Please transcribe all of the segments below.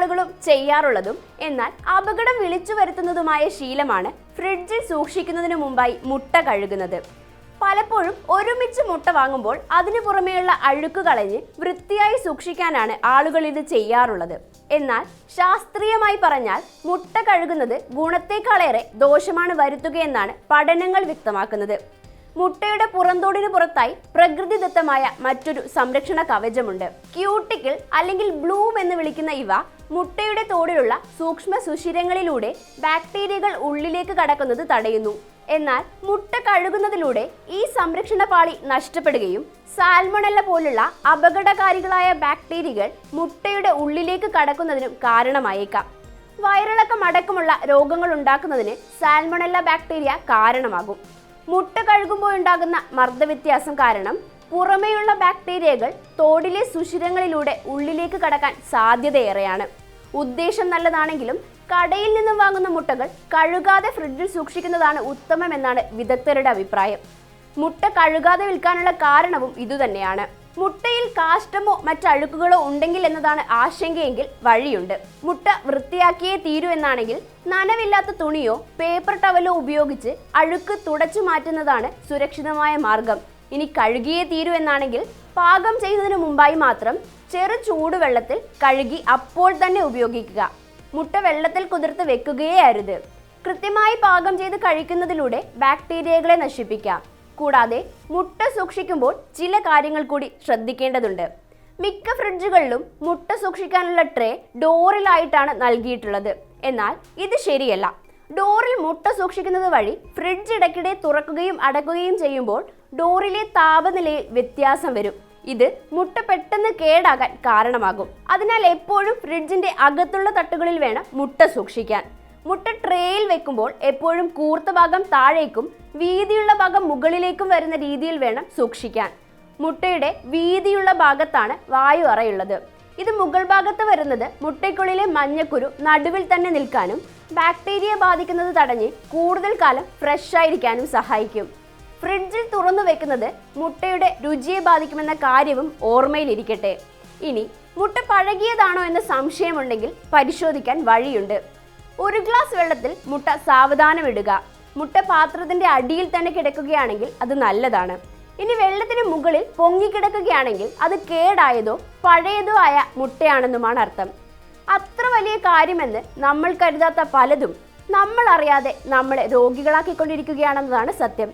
ആളുകളും ചെയ്യാറുള്ളതും എന്നാൽ അപകടം വിളിച്ചു വരുത്തുന്നതുമായ ശീലമാണ് ഫ്രിഡ്ജിൽ സൂക്ഷിക്കുന്നതിന് മുമ്പായി മുട്ട കഴുകുന്നത്. പലപ്പോഴും ഒരുമിച്ച് മുട്ട വാങ്ങുമ്പോൾ അതിനു പുറമേയുള്ള അഴുക്ക് കളഞ്ഞ് വൃത്തിയായി സൂക്ഷിക്കാനാണ് ആളുകൾ ഇത് ചെയ്യാറുള്ളത്. എന്നാൽ ശാസ്ത്രീയമായി പറഞ്ഞാൽ മുട്ട കഴുകുന്നത് ഗുണത്തേക്കാളേറെ ദോഷമാണ് വരുത്തുകയെന്നാണ് പഠനങ്ങൾ വ്യക്തമാക്കുന്നത്. മുട്ടയുടെ പുറന്തോടിന് പുറത്തായി പ്രകൃതിദത്തമായ മറ്റൊരു സംരക്ഷണ കവചമുണ്ട്. ക്യൂട്ടിക്കിൾ അല്ലെങ്കിൽ ബ്ലൂം എന്ന് വിളിക്കുന്ന ഇവ മുട്ടയുടെ തോടിലുള്ള സൂക്ഷ്മ സുഷിരങ്ങളിലൂടെ ബാക്ടീരിയകൾ ഉള്ളിലേക്ക് കടക്കുന്നത് തടയുന്നു. എന്നാൽ മുട്ട കഴുകുന്നതിലൂടെ ഈ സംരക്ഷണ പാളി നഷ്ടപ്പെടുകയും സാൽമണല്ല പോലുള്ള അപകടകാരികളായ ബാക്ടീരിയകൾ മുട്ടയുടെ ഉള്ളിലേക്ക് കടക്കുന്നതിനും കാരണമായേക്കാം. വയറിളക്കം അടക്കമുള്ള രോഗങ്ങൾ ഉണ്ടാക്കുന്നതിന് സാൽമണല്ല ബാക്ടീരിയ കാരണമാകും. മുട്ട കഴുകുമ്പോഴുണ്ടാകുന്ന മർദ്ദവ്യത്യാസം കാരണം പുറമേയുള്ള ബാക്ടീരിയകൾ തോടിലെ സുഷിരങ്ങളിലൂടെ ഉള്ളിലേക്ക് കടക്കാൻ സാധ്യതയേറെയാണ്. ഉദ്ദേശം നല്ലതാണെങ്കിലും കടയിൽ നിന്നും വാങ്ങുന്ന മുട്ടകൾ കഴുകാതെ ഫ്രിഡ്ജിൽ സൂക്ഷിക്കുന്നതാണ് ഉത്തമമെന്നാണ് വിദഗ്ധരുടെ അഭിപ്രായം. മുട്ട കഴുകാതെ വിൽക്കാനുള്ള കാരണവും ഇതുതന്നെയാണ്. മുട്ടയിൽ കാഷ്ടമോ മറ്റഴുക്കുകളോ ഉണ്ടെങ്കിൽ എന്നതാണ് ആശങ്കയെങ്കിൽ വഴിയുണ്ട്. മുട്ട വൃത്തിയാക്കിയേ തീരൂ എന്നാണെങ്കിൽ നനവില്ലാത്ത തുണിയോ പേപ്പർ ടവലോ ഉപയോഗിച്ച് അഴുക്ക് തുടച്ചു മാറ്റുന്നതാണ് സുരക്ഷിതമായ മാർഗം. ഇനി കഴുകിയേ തീരൂ എന്നാണെങ്കിൽ പാകം ചെയ്യുന്നതിന് മുമ്പായി മാത്രം ചെറു ചൂടുവെള്ളത്തിൽ കഴുകി അപ്പോൾ തന്നെ ഉപയോഗിക്കുക. മുട്ട വെള്ളത്തിൽ കുതിർത്ത് വെക്കുകയേ അരുത്. കൃത്യമായി പാകം ചെയ്ത് കഴിക്കുന്നതിലൂടെ ബാക്ടീരിയകളെ നശിപ്പിക്കാം. കൂടാതെ മുട്ട സൂക്ഷിക്കുമ്പോൾ ചില കാര്യങ്ങൾ കൂടി ശ്രദ്ധിക്കേണ്ടതുണ്ട്. മിക്ക ഫ്രിഡ്ജുകളിലും മുട്ട സൂക്ഷിക്കാനുള്ള ട്രേ ഡോറിലായിട്ടാണ് നൽകിയിട്ടുള്ളത്. എന്നാൽ ഇത് ശരിയല്ല. ഡോറിൽ മുട്ട സൂക്ഷിക്കുന്നത് വഴി ഫ്രിഡ്ജ് ഇടയ്ക്കിടെ തുറക്കുകയും അടക്കുകയും ചെയ്യുമ്പോൾ ഡോറിലെ താപനിലയിൽ വ്യത്യാസം വരും. ഇത് മുട്ട പെട്ടെന്ന് കേടാകാൻ കാരണമാകും. അതിനാൽ എപ്പോഴും ഫ്രിഡ്ജിന്റെ അകത്തുള്ള തട്ടുകളിൽ വേണം മുട്ട സൂക്ഷിക്കാൻ. മുട്ട ട്രേയിൽ വെക്കുമ്പോൾ എപ്പോഴും കൂർത്ത ഭാഗം താഴേക്കും വീതിയുള്ള ഭാഗം മുകളിലേക്കും വരുന്ന രീതിയിൽ വേണം സൂക്ഷിക്കാൻ. മുട്ടയുടെ വീതിയുള്ള ഭാഗത്താണ് വായു അറയുള്ളത്. ഇത് മുകൾ ഭാഗത്ത് വരുന്നത് മുട്ടയ്ക്കുള്ളിലെ മഞ്ഞക്കുരു നടുവിൽ തന്നെ നിൽക്കാനും ബാക്ടീരിയ ബാധിക്കുന്നത് തടഞ്ഞ് കൂടുതൽ കാലം ഫ്രഷ് ആയിരിക്കാനും സഹായിക്കും. ഫ്രിഡ്ജിൽ തുറന്നു വെക്കുന്നത് മുട്ടയുടെ രുചിയെ ബാധിക്കുമെന്ന കാര്യവും ഓർമ്മയിലിരിക്കട്ടെ. ഇനി മുട്ട പഴകിയതാണോ എന്ന സംശയമുണ്ടെങ്കിൽ പരിശോധിക്കാൻ വഴിയുണ്ട്. ഒരു ഗ്ലാസ് വെള്ളത്തിൽ മുട്ട സാവധാനം ഇടുക. മുട്ട പാത്രത്തിന്റെ അടിയിൽ തന്നെ കിടക്കുകയാണെങ്കിൽ അത് നല്ലതാണ്. ഇനി വെള്ളത്തിന് മുകളിൽ പൊങ്ങിക്കിടക്കുകയാണെങ്കിൽ അത് കേടായതോ പഴയതോ ആയ മുട്ടയാണെന്നുമാണ് അർത്ഥം. അത്ര വലിയ കാര്യമെന്ന് നമ്മൾ കരുതാത്ത പലതും നമ്മൾ അറിയാതെ നമ്മളെ രോഗികളാക്കിക്കൊണ്ടിരിക്കുകയാണെന്നതാണ് സത്യം.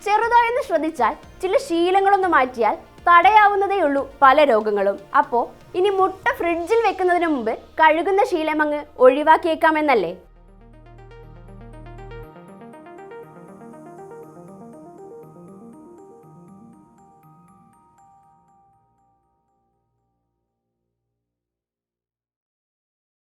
ചെറുതായെന്ന് ശ്രദ്ധിച്ചാൽ ചില ശീലങ്ങളൊന്ന് മാറ്റിയാൽ തടയാവുന്നതേയുള്ളൂ പല രോഗങ്ങളും. അപ്പോൾ ഇനി മുട്ട ഫ്രിഡ്ജിൽ വെക്കുന്നതിന് മുമ്പ് കഴുകുന്ന ശീലം അങ്ങ് ഒഴിവാക്കിയേക്കാമെന്നല്ലേ?